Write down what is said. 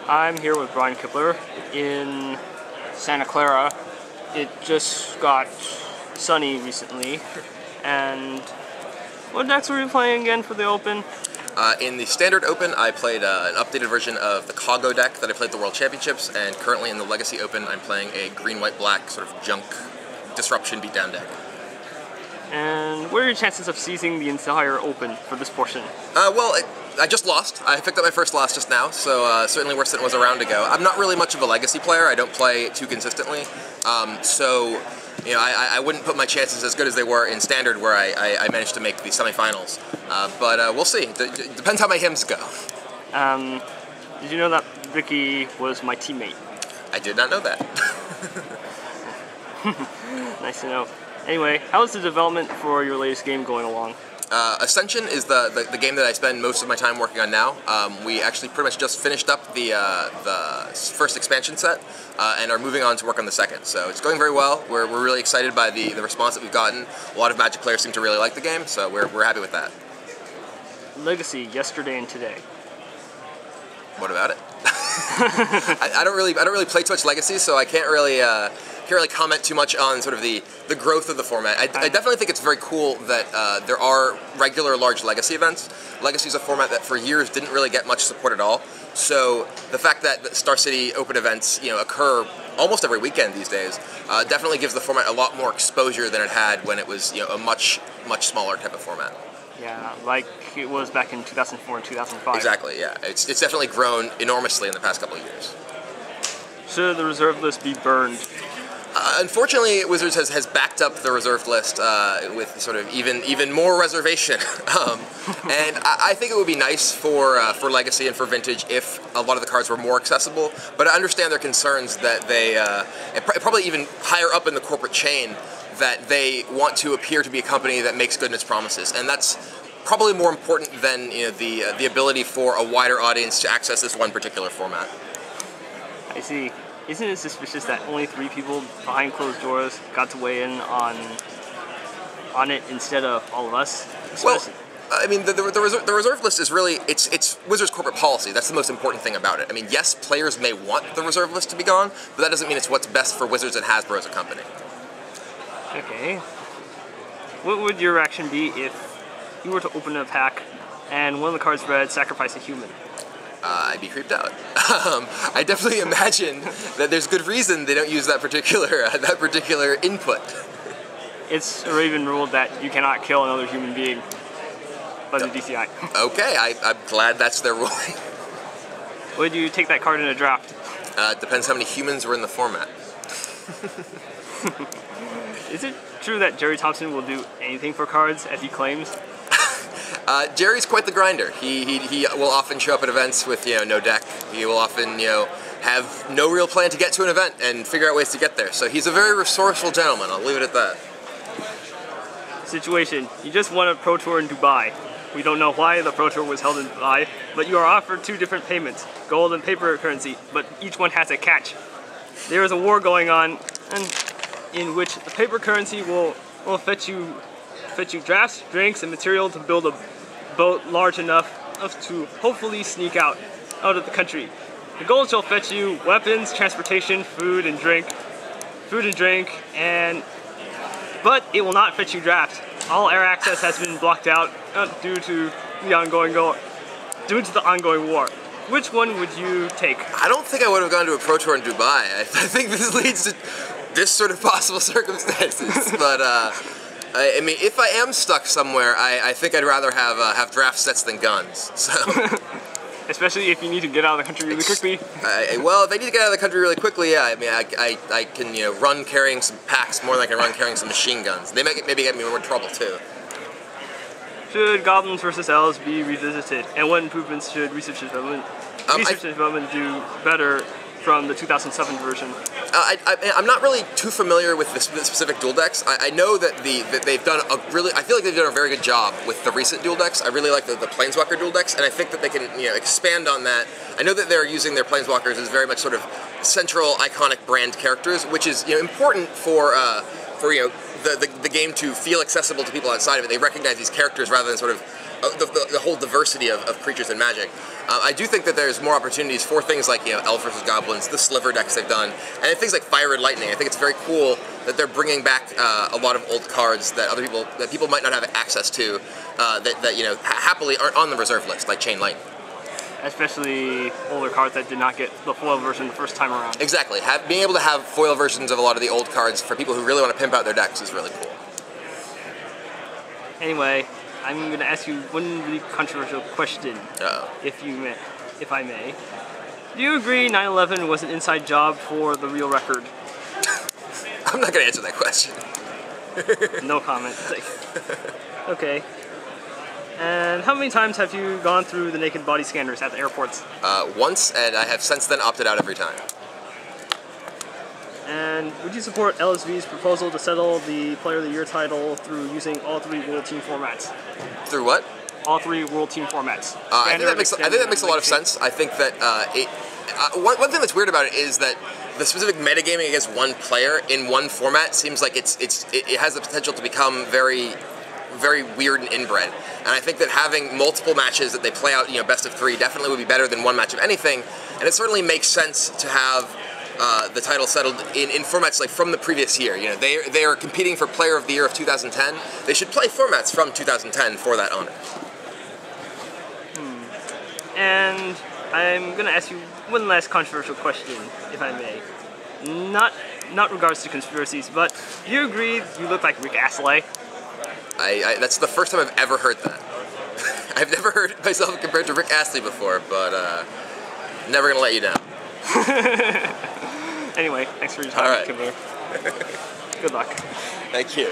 I'm here with Brian Kibler in Santa Clara. It just got sunny recently. And what decks were you playing again for the Open? In the Standard Open, I played an updated version of the Kago deck that I played at the World Championships, and currently in the Legacy Open, I'm playing a green-white-black sort of junk disruption beatdown deck. And what are your chances of seizing the entire Open for this portion? I just lost. I picked up my first loss just now, so certainly worse than it was a round ago. I'm not really much of a Legacy player. I don't play too consistently, so you know, I wouldn't put my chances as good as they were in Standard, where I managed to make the semifinals. But we'll see. Depends how my hymns go. Did you know that Ricky was my teammate? I did not know that. Nice to know. Anyway, how is the development for your latest game going along? Ascension is the game that I spend most of my time working on now. We actually pretty much just finished up the first expansion set and are moving on to work on the second. So it's going very well. We're really excited by the response that we've gotten. A lot of Magic players seem to really like the game, so we're happy with that. Legacy, yesterday and today. What about it? I don't really play too much Legacy, so I can't really comment too much on sort of the growth of the format. I definitely think it's very cool that there are regular large Legacy events. Legacy is a format that for years didn't really get much support at all. So the fact that Star City Open events occur almost every weekend these days definitely gives the format a lot more exposure than it had when it was a much smaller type of format. Yeah, like it was back in 2004 and 2005. Exactly, yeah. It's definitely grown enormously in the past couple of years. Should the reserve list be burned? Unfortunately, Wizards has backed up the reserved list with sort of even more reservation, and I think it would be nice for Legacy and for Vintage if a lot of the cards were more accessible. But I understand their concerns that they probably even higher up in the corporate chain, that they want to appear to be a company that makes good in its promises, and that's probably more important than the ability for a wider audience to access this one particular format. I see. Isn't it suspicious that only 3 people behind closed doors got to weigh in on it instead of all of us? Well, I mean, the reserve list is really, it's Wizards' corporate policy. That's the most important thing about it. I mean, yes, players may want the reserve list to be gone, but that doesn't mean it's what's best for Wizards and Hasbro as a company. Okay. What would your reaction be if you were to open a pack and one of the cards read "Sacrifice a Human"? I'd be creeped out. I definitely imagine that there's good reason they don't use that particular input. It's even ruled that you cannot kill another human being by the DCI. Okay, I'm glad that's their ruling. Would you take that card in a draft? Depends how many humans were in the format. Is it true that Jerry Thompson will do anything for cards, as he claims? Jerry's quite the grinder. He will often show up at events with no deck. He will often have no real plan to get to an event and figure out ways to get there. So he's a very resourceful gentleman. I'll leave it at that. Situation: you just won a Pro Tour in Dubai. We don't know why the Pro Tour was held in Dubai, but you are offered 2 different payments: gold and paper currency. But each one has a catch. There is a war going on, in which the paper currency will fetch you drafts, drinks, and material to build a boat large enough to hopefully sneak out of the country. The gold shall fetch you weapons, transportation, food and drink, but it will not fetch you drafts. All air access has been blocked out due to the ongoing war. Which one would you take? I don't think I would have gone to a Pro Tour in Dubai. I think this leads to this sort of possible circumstances, but I mean, if I am stuck somewhere, I think I'd rather have draft sets than guns. So, especially if you need to get out of the country really quickly. Well, if I need to get out of the country really quickly, yeah. I mean, I can run carrying some packs more than I can run carrying some machine guns. They maybe get me more trouble too. Should Goblins vs. Elves be revisited, and what improvements should research and development do better from the 2007 version? I'm not really too familiar with the specific duel decks. I know that they've done I feel like they've done a very good job with the recent duel decks. I really like the Planeswalker duel decks, and I think that they can expand on that. I know that they're using their Planeswalkers as very much sort of central iconic brand characters, which is important for the game to feel accessible to people outside of it. They recognize these characters rather than sort of the whole diversity of creatures in Magic. I do think that there's more opportunities for things like Elf versus Goblins, the Sliver decks they've done, and things like Fire and Lightning. I think it's very cool that they're bringing back a lot of old cards that people might not have access to, that happily aren't on the reserve list, like Chain Lightning. Especially older cards that did not get the foil version the first time around. Exactly. Being able to have foil versions of a lot of the old cards for people who really want to pimp out their decks is really cool. Anyway, I'm going to ask you one really controversial question, if I may. Do you agree 9/11 was an inside job for the real record? I'm not going to answer that question. No comment. Okay. And how many times have you gone through the naked body scanners at the airports? Once, and I have since then opted out every time. And would you support LSV's proposal to settle the Player of the Year title through using all 3 World Team formats? Through what? All 3 World Team formats. I think that makes a lot of sense. I think that one thing that's weird about it is that the specific metagaming against one player in one format seems like it has the potential to become very, very weird and inbred. And I think that having multiple matches that they play out, best of 3, definitely would be better than one match of anything. And it certainly makes sense to have the title settled in formats like from the previous year. They are competing for Player of the Year of 2010. They should play formats from 2010 for that honor. And I'm going to ask you one last controversial question, if I may. Not regards to conspiracies, but do you agree you look like Rick Astley? That's the first time I've ever heard that. I've never heard myself compared to Rick Astley before, but never going to let you down. Anyway, thanks for your time, Kibler. Good luck. Thank you.